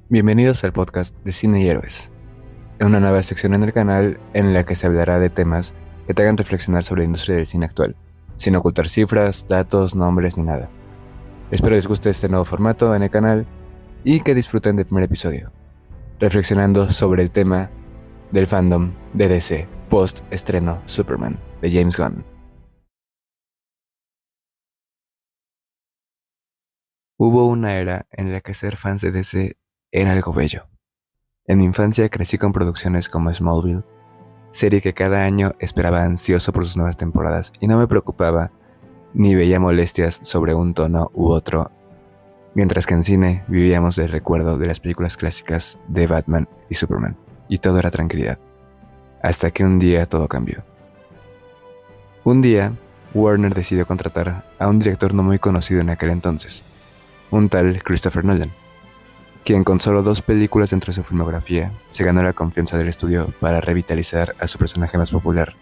Bienvenidos al podcast de Cine y Héroes, una nueva sección en el canal en la que se hablará de temas que te hagan reflexionar sobre la industria del cine actual, sin ocultar cifras, datos, nombres ni nada. Espero les guste este nuevo formato en el canal y que disfruten del primer episodio, reflexionando sobre el tema del fandom de DC post estreno Superman de James Gunn. Hubo una era en la que ser fans de DC era algo bello. En mi infancia crecí con producciones como Smallville, serie que cada año esperaba ansioso por sus nuevas temporadas y no me preocupaba ni veía molestias sobre un tono u otro, mientras que en cine vivíamos del recuerdo de las películas clásicas de Batman y Superman, y todo era tranquilidad, hasta que un día todo cambió. Un día, Warner decidió contratar a un director no muy conocido en aquel entonces, un tal Christopher Nolan, quien con solo 2 películas dentro de su filmografía se ganó la confianza del estudio para revitalizar a su personaje más popular,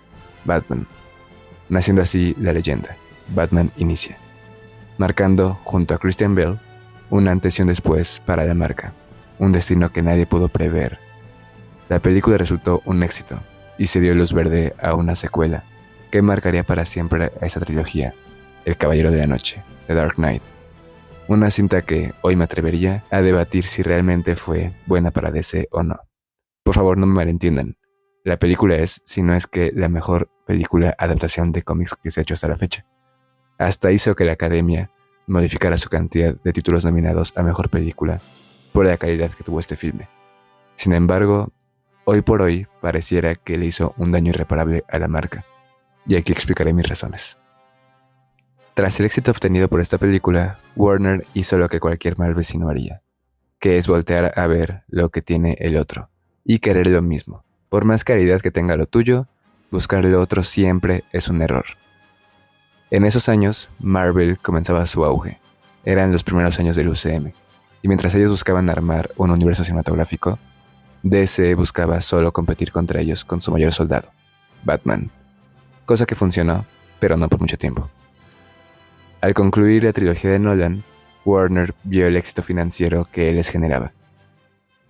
Batman, naciendo así la leyenda, Batman Inicia, marcando, junto a Christian Bale, un antes y un después para la marca, un destino que nadie pudo prever. La película resultó un éxito y se dio luz verde a una secuela que marcaría para siempre a esa trilogía, El Caballero de la Noche, The Dark Knight. Una cinta que hoy me atrevería a debatir si realmente fue buena para DC o no. Por favor, no me malentiendan. La película es, si no es que la mejor película adaptación de cómics que se ha hecho hasta la fecha. Hasta hizo que la Academia modificara su cantidad de títulos nominados a mejor película por la calidad que tuvo este filme. Sin embargo, hoy por hoy pareciera que le hizo un daño irreparable a la marca. Y aquí explicaré mis razones. Tras el éxito obtenido por esta película, Warner hizo lo que cualquier mal vecino haría, que es voltear a ver lo que tiene el otro, y querer lo mismo. Por más calidad que tenga lo tuyo, buscar lo otro siempre es un error. En esos años, Marvel comenzaba su auge. Eran los primeros años del UCM, y mientras ellos buscaban armar un universo cinematográfico, DC buscaba solo competir contra ellos con su mayor soldado, Batman. Cosa que funcionó, pero no por mucho tiempo. Al concluir la trilogía de Nolan, Warner vio el éxito financiero que él les generaba,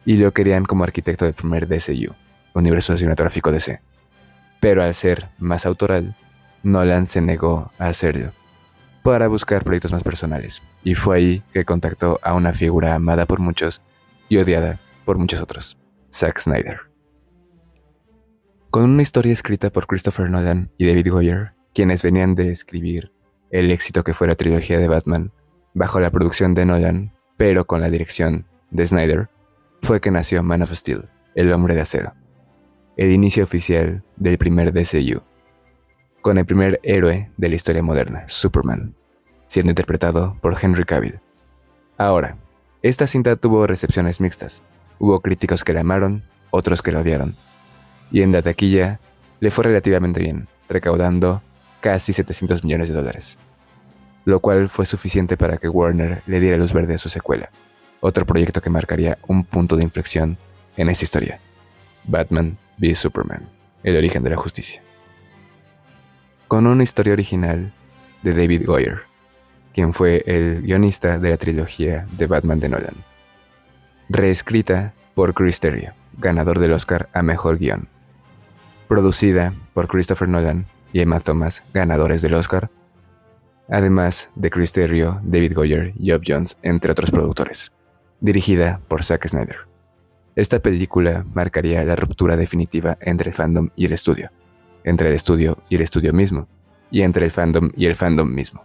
y lo querían como arquitecto del primer DCU, Universo Cinematográfico DC. Pero al ser más autoral, Nolan se negó a hacerlo, para buscar proyectos más personales, y fue ahí que contactó a una figura amada por muchos y odiada por muchos otros, Zack Snyder. Con una historia escrita por Christopher Nolan y David Goyer, quienes venían de escribir el éxito que fue la trilogía de Batman, bajo la producción de Nolan, pero con la dirección de Snyder, fue que nació Man of Steel, el Hombre de Acero, el inicio oficial del primer DCU, con el primer héroe de la historia moderna, Superman, siendo interpretado por Henry Cavill. Ahora, esta cinta tuvo recepciones mixtas. Hubo críticos que la amaron, otros que la odiaron. Y en la taquilla le fue relativamente bien, recaudando casi $700 millones, lo cual fue suficiente para que Warner le diera luz verde a su secuela, otro proyecto que marcaría un punto de inflexión en esta historia, Batman v Superman, el origen de la justicia. Con una historia original de David Goyer, quien fue el guionista de la trilogía de Batman de Nolan, reescrita por Chris Terrio, ganador del Oscar a Mejor Guión, producida por Christopher Nolan y Emma Thomas, ganadores del Oscar, además de Chris Terrio, David Goyer y Geoff Johns, entre otros productores, dirigida por Zack Snyder. Esta película marcaría la ruptura definitiva entre el fandom y el estudio, entre el estudio y el estudio mismo, y entre el fandom y el fandom mismo.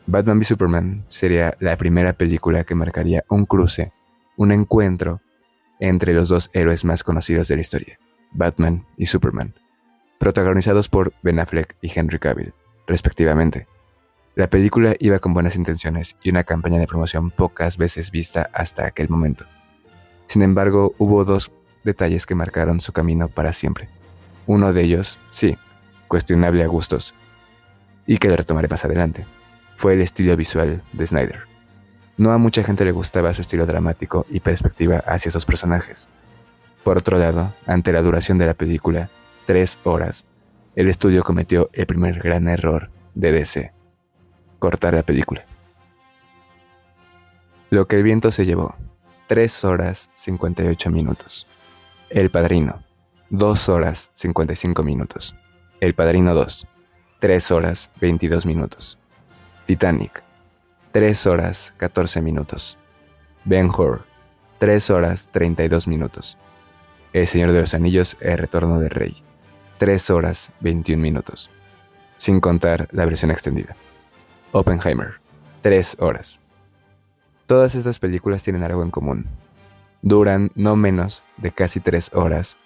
Batman v Superman sería la primera película que marcaría un cruce, un encuentro entre los dos héroes más conocidos de la historia, Batman y Superman, protagonizados por Ben Affleck y Henry Cavill, respectivamente. La película iba con buenas intenciones y una campaña de promoción pocas veces vista hasta aquel momento. Sin embargo, hubo 2 detalles que marcaron su camino para siempre. Uno de ellos, sí, cuestionable a gustos, y que lo retomaré más adelante, fue el estilo visual de Snyder. No a mucha gente le gustaba su estilo dramático y perspectiva hacia esos personajes. Por otro lado, ante la duración de la película, 3 horas, el estudio cometió el primer gran error de DC: cortar la película. Lo que el viento se llevó. 3 horas 58 minutos. El Padrino, 2 horas 55 minutos. El Padrino 2, 3 horas 22 minutos. Titanic, 3 horas 14 minutos. Ben-Hur, 3 horas 32 minutos. El Señor de los Anillos, El Retorno del Rey, 3 horas 21 minutos. Sin contar la versión extendida. Oppenheimer, 3 horas. Todas estas películas tienen algo en común. Duran no menos de casi 3 horas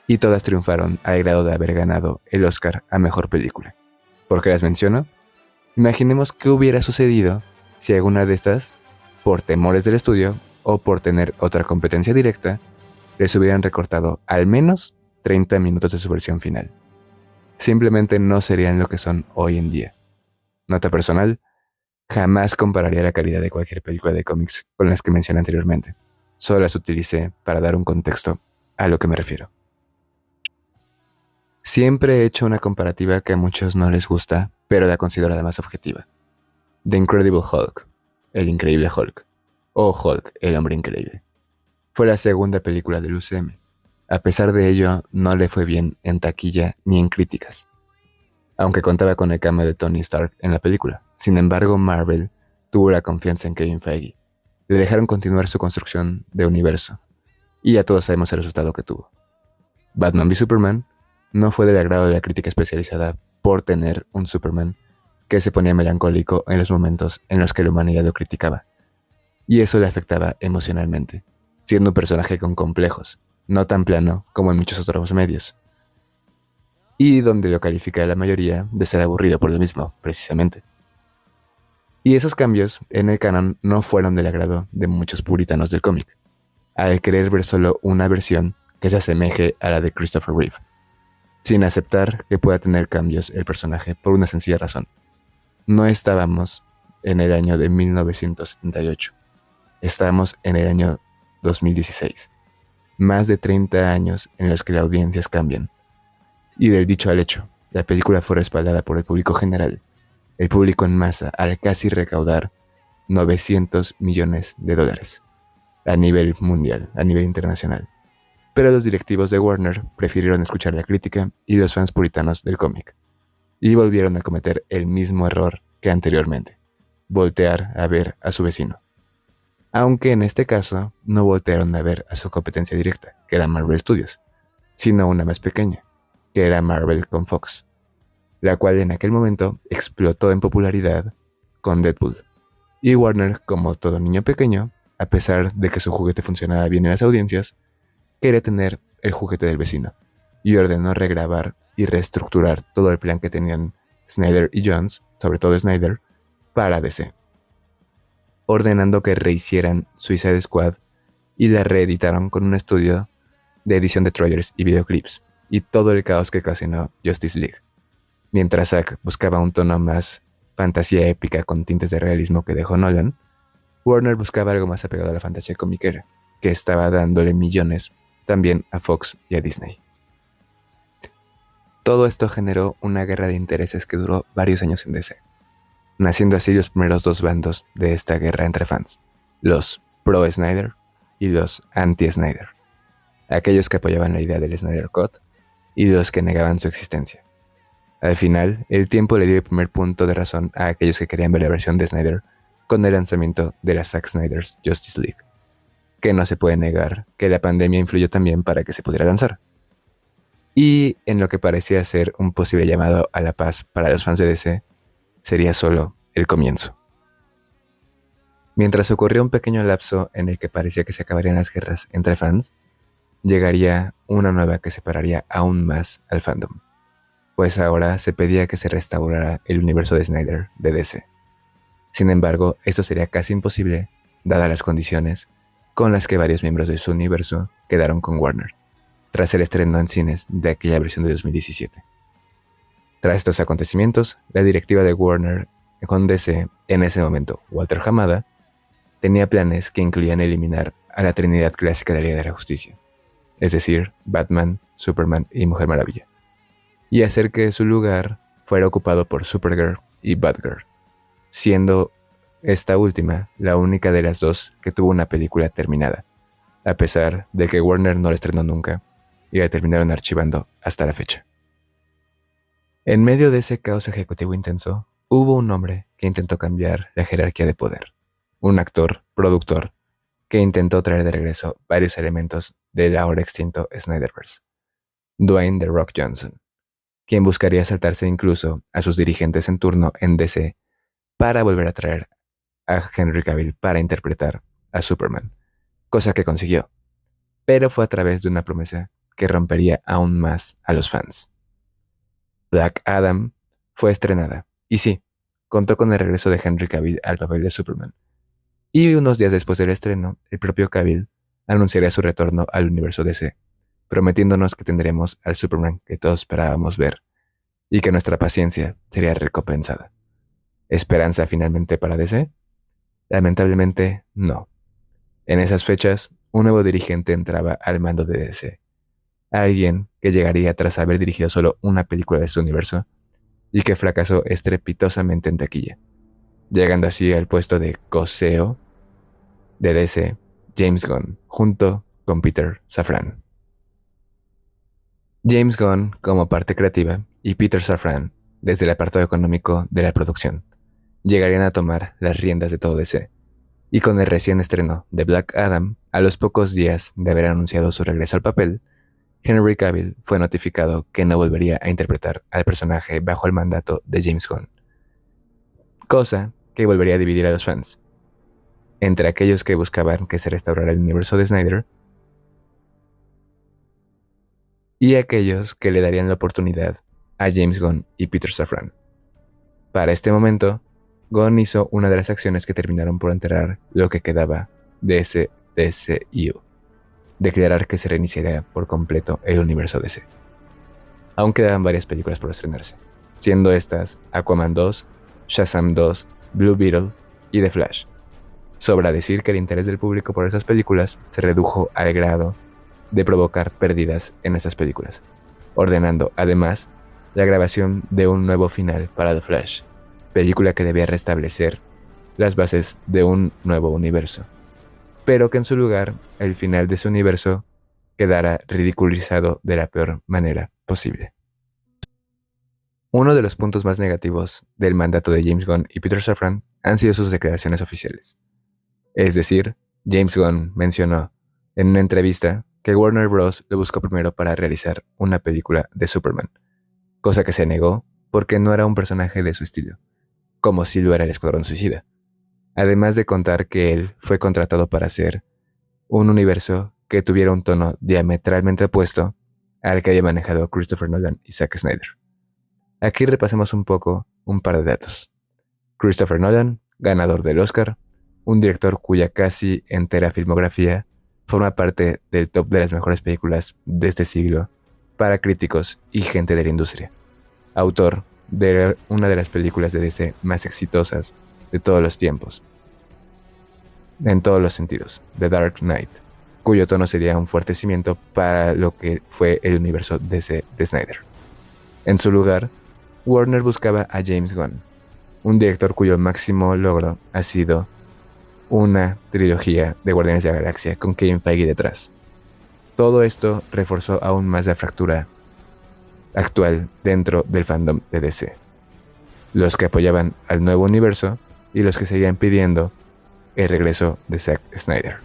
y todas triunfaron al grado de haber ganado el Oscar a Mejor Película. ¿Por qué las menciono? Imaginemos qué hubiera sucedido si alguna de estas, por temores del estudio o por tener otra competencia directa, les hubieran recortado al menos 30 minutos de su versión final. Simplemente no serían lo que son hoy en día. Nota personal, jamás compararía la calidad de cualquier película de cómics con las que mencioné anteriormente. Solo las utilicé para dar un contexto a lo que me refiero. Siempre he hecho una comparativa que a muchos no les gusta, pero la considero la más objetiva. The Incredible Hulk, el increíble Hulk, o Hulk, el hombre increíble. Fue la segunda película del UCM. A pesar de ello, no le fue bien en taquilla ni en críticas, aunque contaba con el cameo de Tony Stark en la película. Sin embargo, Marvel tuvo la confianza en Kevin Feige. Le dejaron continuar su construcción de universo, y ya todos sabemos el resultado que tuvo. Batman v Superman no fue del agrado de la crítica especializada por tener un Superman que se ponía melancólico en los momentos en los que la humanidad lo criticaba, y eso le afectaba emocionalmente, siendo un personaje con complejos, no tan plano como en muchos otros medios, y donde lo califica la mayoría de ser aburrido por lo mismo, precisamente. Y esos cambios en el canon no fueron del agrado de muchos puritanos del cómic, al querer ver solo una versión que se asemeje a la de Christopher Reeve, sin aceptar que pueda tener cambios el personaje por una sencilla razón. No estábamos en el año de 1978, estábamos en el año 2016. Más de 30 años en los que las audiencias cambian. Y del dicho al hecho, la película fue respaldada por el público general, el público en masa, al casi recaudar $900 millones a nivel mundial, a nivel internacional. Pero los directivos de Warner prefirieron escuchar la crítica y los fans puritanos del cómic, y volvieron a cometer el mismo error que anteriormente, voltear a ver a su vecino. Aunque en este caso no voltearon a ver a su competencia directa, que era Marvel Studios, sino una más pequeña, que era Marvel con Fox, la cual en aquel momento explotó en popularidad con Deadpool. Y Warner, como todo niño pequeño, a pesar de que su juguete funcionaba bien en las audiencias, quería tener el juguete del vecino, y ordenó regrabar y reestructurar todo el plan que tenían Snyder y Jones, sobre todo Snyder, para DC, ordenando que rehicieran Suicide Squad y la reeditaron con un estudio de edición de trailers y videoclips, y todo el caos que ocasionó Justice League. Mientras Zack buscaba un tono más fantasía épica con tintes de realismo que dejó Nolan, Warner buscaba algo más apegado a la fantasía comiquera, que estaba dándole millones también a Fox y a Disney. Todo esto generó una guerra de intereses que duró varios años en DC, naciendo así los primeros dos bandos de esta guerra entre fans, los pro-Snyder y los anti-Snyder, aquellos que apoyaban la idea del Snyder Cut y los que negaban su existencia. Al final, el tiempo le dio el primer punto de razón a aquellos que querían ver la versión de Snyder con el lanzamiento de la Zack Snyder's Justice League, que no se puede negar que la pandemia influyó también para que se pudiera lanzar. Y en lo que parecía ser un posible llamado a la paz para los fans de DC, sería solo el comienzo. Mientras ocurrió un pequeño lapso en el que parecía que se acabarían las guerras entre fans, llegaría una nueva que separaría aún más al fandom, pues ahora se pedía que se restaurara el universo de Snyder de DC. Sin embargo, esto sería casi imposible, dadas las condiciones con las que varios miembros de su universo quedaron con Warner, tras el estreno en cines de aquella versión de 2017. Tras estos acontecimientos, la directiva de Warner con DC, en ese momento Walter Hamada, tenía planes que incluían eliminar a la trinidad clásica de la Liga de la Justicia, es decir, Batman, Superman y Mujer Maravilla, y hacer que su lugar fuera ocupado por Supergirl y Batgirl, siendo esta última la única de las dos que tuvo una película terminada, a pesar de que Warner no la estrenó nunca y la terminaron archivando hasta la fecha. En medio de ese caos ejecutivo intenso, hubo un hombre que intentó cambiar la jerarquía de poder, un actor, productor, que intentó traer de regreso varios elementos del ahora extinto Snyderverse, Dwayne The Rock Johnson, quien buscaría saltarse incluso a sus dirigentes en turno en DC para volver a traer a Henry Cavill para interpretar a Superman, cosa que consiguió, pero fue a través de una promesa que rompería aún más a los fans. Black Adam fue estrenada, y sí, contó con el regreso de Henry Cavill al papel de Superman. Y unos días después del estreno, el propio Cavill anunciaría su retorno al universo DC, prometiéndonos que tendremos al Superman que todos esperábamos ver, y que nuestra paciencia sería recompensada. ¿Esperanza finalmente para DC? Lamentablemente, no. En esas fechas, un nuevo dirigente entraba al mando de DC. Alguien que llegaría tras haber dirigido solo una película de su universo y que fracasó estrepitosamente en taquilla, llegando así al puesto de co-CEO de DC, James Gunn, junto con Peter Safran. James Gunn como parte creativa y Peter Safran desde el apartado económico de la producción llegarían a tomar las riendas de todo DC, y con el recién estreno de Black Adam, a los pocos días de haber anunciado su regreso al papel, Henry Cavill fue notificado que no volvería a interpretar al personaje bajo el mandato de James Gunn, cosa que volvería a dividir a los fans, entre aquellos que buscaban que se restaurara el universo de Snyder y aquellos que le darían la oportunidad a James Gunn y Peter Safran. Para este momento, Gunn hizo una de las acciones que terminaron por enterrar lo que quedaba de ese DCU, declarar que se reiniciaría por completo el universo DC. Aún quedaban varias películas por estrenarse, siendo estas Aquaman 2, Shazam 2, Blue Beetle y The Flash. Sobra decir que el interés del público por esas películas se redujo al grado de provocar pérdidas en esas películas, ordenando además la grabación de un nuevo final para The Flash, película que debía restablecer las bases de un nuevo universo, pero que en su lugar el final de ese universo quedara ridiculizado de la peor manera posible. Uno de los puntos más negativos del mandato de James Gunn y Peter Safran han sido sus declaraciones oficiales. Es decir, James Gunn mencionó en una entrevista que Warner Bros. Lo buscó primero para realizar una película de Superman, cosa que se negó porque no era un personaje de su estilo, como si lo era el Escuadrón Suicida. Además de contar que él fue contratado para hacer un universo que tuviera un tono diametralmente opuesto al que había manejado Christopher Nolan y Zack Snyder. Aquí repasemos un poco un par de datos. Christopher Nolan, ganador del Oscar, un director cuya casi entera filmografía forma parte del top de las mejores películas de este siglo para críticos y gente de la industria. Autor de una de las películas de DC más exitosas de todos los tiempos, en todos los sentidos, The Dark Knight, cuyo tono sería un fuerte cimiento para lo que fue el universo DC de Snyder. En su lugar, Warner buscaba a James Gunn, un director cuyo máximo logro ha sido una trilogía de Guardianes de la Galaxia con Kevin Feige detrás. Todo esto reforzó aún más la fractura actual dentro del fandom de DC. Los que apoyaban al nuevo universo y los que seguían pidiendo el regreso de Zack Snyder.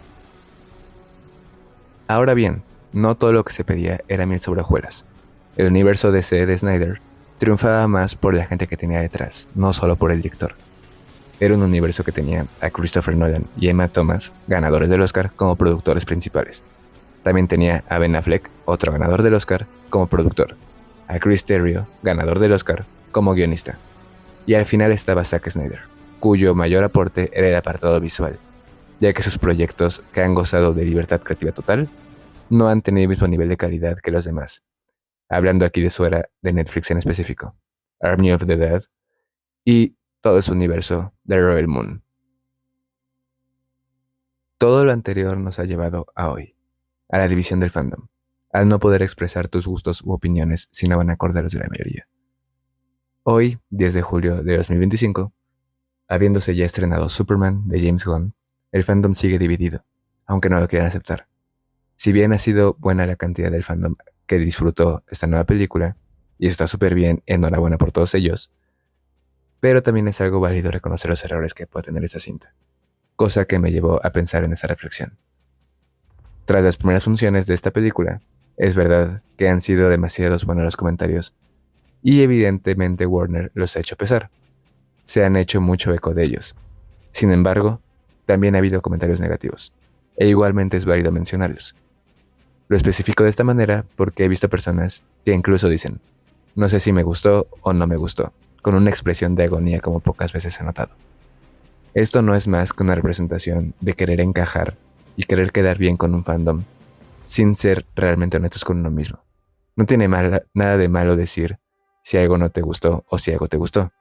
Ahora bien, no todo lo que se pedía era miel sobre hojuelas. El universo DC de Snyder triunfaba más por la gente que tenía detrás, no solo por el director. Era un universo que tenía a Christopher Nolan y Emma Thomas, ganadores del Oscar, como productores principales. También tenía a Ben Affleck, otro ganador del Oscar, como productor, a Chris Terrio, ganador del Oscar, como guionista. Y al final estaba Zack Snyder, cuyo mayor aporte era el apartado visual, ya que sus proyectos, que han gozado de libertad creativa total, no han tenido el mismo nivel de calidad que los demás. Hablando aquí de su era de Netflix en específico, Army of the Dead y todo su universo de Rebel Moon. Todo lo anterior nos ha llevado a hoy, a la división del fandom, al no poder expresar tus gustos u opiniones si no van a acorde a los de la mayoría. Hoy, 10 de julio de 2025, Habiéndose ya estrenado Superman de James Gunn, el fandom sigue dividido, aunque no lo quieran aceptar. Si bien ha sido buena la cantidad del fandom que disfrutó esta nueva película, y está súper bien, enhorabuena por todos ellos, pero también es algo válido reconocer los errores que puede tener esa cinta, cosa que me llevó a pensar en esa reflexión. Tras las primeras funciones de esta película, es verdad que han sido demasiados buenos los comentarios, y evidentemente Warner los ha hecho pesar. Se han hecho mucho eco de ellos. Sin embargo, también ha habido comentarios negativos, e igualmente es válido mencionarlos. Lo especifico de esta manera porque he visto personas que incluso dicen, no sé si me gustó o no me gustó, con una expresión de agonía como pocas veces he notado. Esto no es más que una representación de querer encajar y querer quedar bien con un fandom, sin ser realmente honestos con uno mismo. No tiene nada de malo decir si algo no te gustó o si algo te gustó.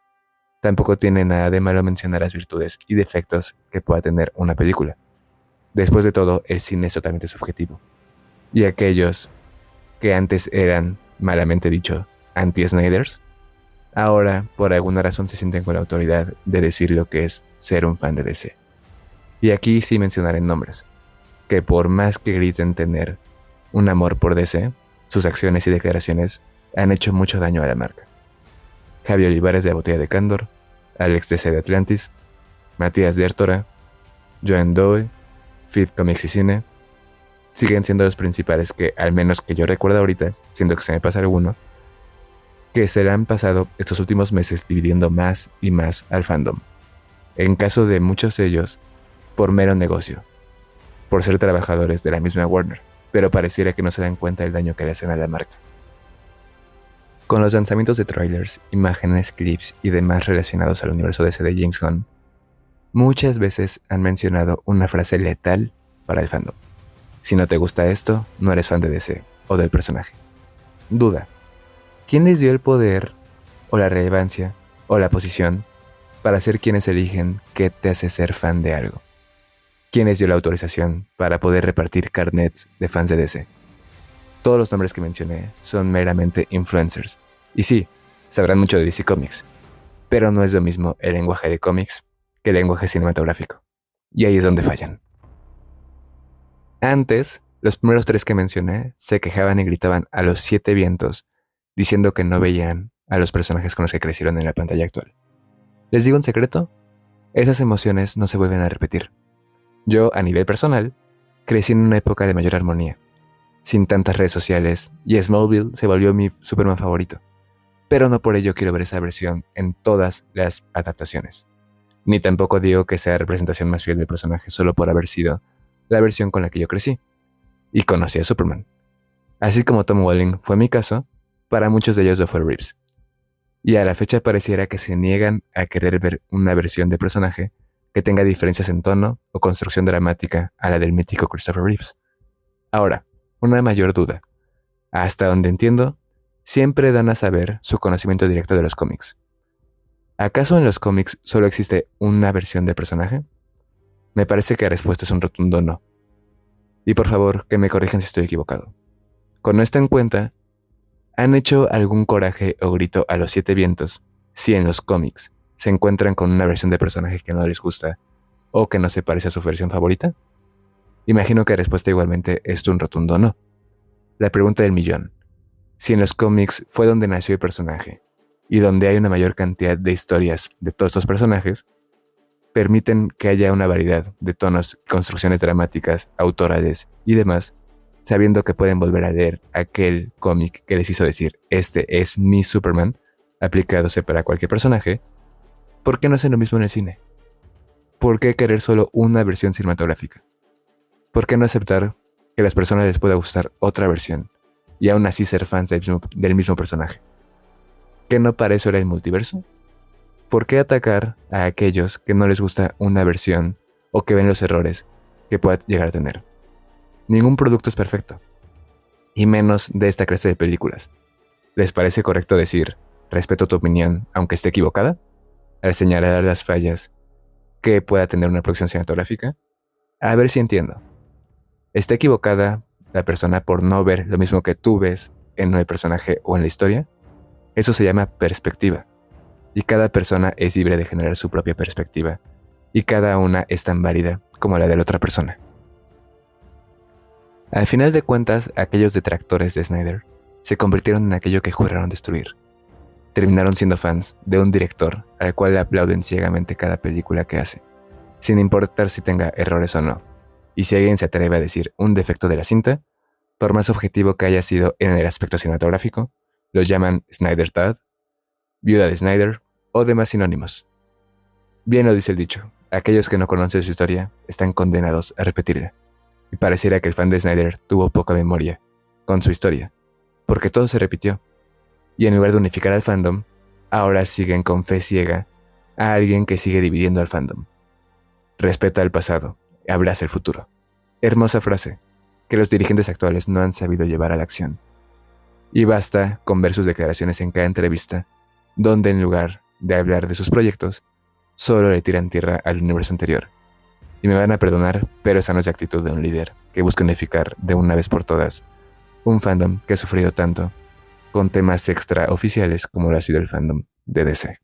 Tampoco tiene nada de malo mencionar las virtudes y defectos que pueda tener una película. Después de todo, el cine es totalmente subjetivo. Y aquellos que antes eran, malamente dicho, anti-Snyders, ahora por alguna razón se sienten con la autoridad de decir lo que es ser un fan de DC. Y aquí sí mencionaré nombres, que por más que griten tener un amor por DC, sus acciones y declaraciones han hecho mucho daño a la marca. Javi Olivares de la Botella de Candor, Alex DC de Atlantis, Matías de Ertora, Joan Doe, Feed Comics y Cine, siguen siendo los principales que, al menos que yo recuerdo ahorita, siendo que se me pasa alguno, que se le han pasado estos últimos meses dividiendo más y más al fandom. En caso de muchos de ellos, por mero negocio, por ser trabajadores de la misma Warner, pero pareciera que no se dan cuenta del daño que le hacen a la marca. Con los lanzamientos de trailers, imágenes, clips y demás relacionados al universo DC de James Gunn, muchas veces han mencionado una frase letal para el fandom. Si no te gusta esto, no eres fan de DC o del personaje. Duda. ¿Quién les dio el poder, o la relevancia, o la posición para ser quienes eligen qué te hace ser fan de algo? ¿Quién les dio la autorización para poder repartir carnets de fans de DC? Todos los nombres que mencioné son meramente influencers. Y sí, sabrán mucho de DC Comics, pero no es lo mismo el lenguaje de cómics que el lenguaje cinematográfico. Y ahí es donde fallan. Antes, los primeros tres que mencioné se quejaban y gritaban a los 7 vientos, diciendo que no veían a los personajes con los que crecieron en la pantalla actual. ¿Les digo un secreto? Esas emociones no se vuelven a repetir. Yo, a nivel personal, crecí en una época de mayor armonía, sin tantas redes sociales, y Smallville se volvió mi Superman favorito. Pero no por ello quiero ver esa versión en todas las adaptaciones. Ni tampoco digo que sea la representación más fiel del personaje solo por haber sido la versión con la que yo crecí y conocí a Superman. Así como Tom Welling fue mi caso, para muchos de ellos lo fue Reeves. Y a la fecha pareciera que se niegan a querer ver una versión de personaje que tenga diferencias en tono o construcción dramática a la del mítico Christopher Reeves. Ahora, una mayor duda. Hasta donde entiendo, siempre dan a saber su conocimiento directo de los cómics. ¿Acaso en los cómics solo existe una versión del personaje? Me parece que la respuesta es un rotundo no. Y por favor, que me corrijan si estoy equivocado. Con esto en cuenta, ¿han hecho algún coraje o grito a los 7 vientos si en los cómics se encuentran con una versión de personaje que no les gusta o que no se parece a su versión favorita? Imagino que la respuesta igualmente es un rotundo no. La pregunta del millón. Si en los cómics fue donde nació el personaje y donde hay una mayor cantidad de historias de todos estos personajes, permiten que haya una variedad de tonos, construcciones dramáticas, autorales y demás, sabiendo que pueden volver a leer aquel cómic que les hizo decir, este es mi Superman, aplicándose para cualquier personaje. ¿Por qué no hacen lo mismo en el cine? ¿Por qué querer solo una versión cinematográfica? ¿Por qué no aceptar que a las personas les pueda gustar otra versión y aún así ser fans del mismo personaje? ¿Qué no para eso era el multiverso? ¿Por qué atacar a aquellos que no les gusta una versión o que ven los errores que pueda llegar a tener? Ningún producto es perfecto, y menos de esta clase de películas. ¿Les parece correcto decir, respeto tu opinión aunque esté equivocada? Al señalar las fallas que pueda tener una producción cinematográfica. A ver si entiendo. ¿Está equivocada la persona por no ver lo mismo que tú ves en el personaje o en la historia? Eso se llama perspectiva. y cada persona es libre de generar su propia perspectiva, y cada una es tan válida como la de la otra persona. Al final de cuentas, aquellos detractores de Snyder se convirtieron en aquello que juraron destruir. Terminaron siendo fans de un director al cual le aplauden ciegamente cada película que hace, sin importar si tenga errores o no. Y si alguien se atreve a decir un defecto de la cinta, por más objetivo que haya sido en el aspecto cinematográfico, los llaman Snyder Tad, viuda de Snyder o demás sinónimos. Bien lo dice el dicho, aquellos que no conocen su historia están condenados a repetirla. Y pareciera que el fan de Snyder tuvo poca memoria con su historia, porque todo se repitió. Y en lugar de unificar al fandom, ahora siguen con fe ciega a alguien que sigue dividiendo al fandom. Respeta el pasado, abraza el futuro. Hermosa frase, que los dirigentes actuales no han sabido llevar a la acción. Y basta con ver sus declaraciones en cada entrevista, donde en lugar de hablar de sus proyectos, solo le tiran tierra al universo anterior. Y me van a perdonar, pero esa no es la actitud de un líder que busca unificar de una vez por todas un fandom que ha sufrido tanto con temas extraoficiales como lo ha sido el fandom de DC.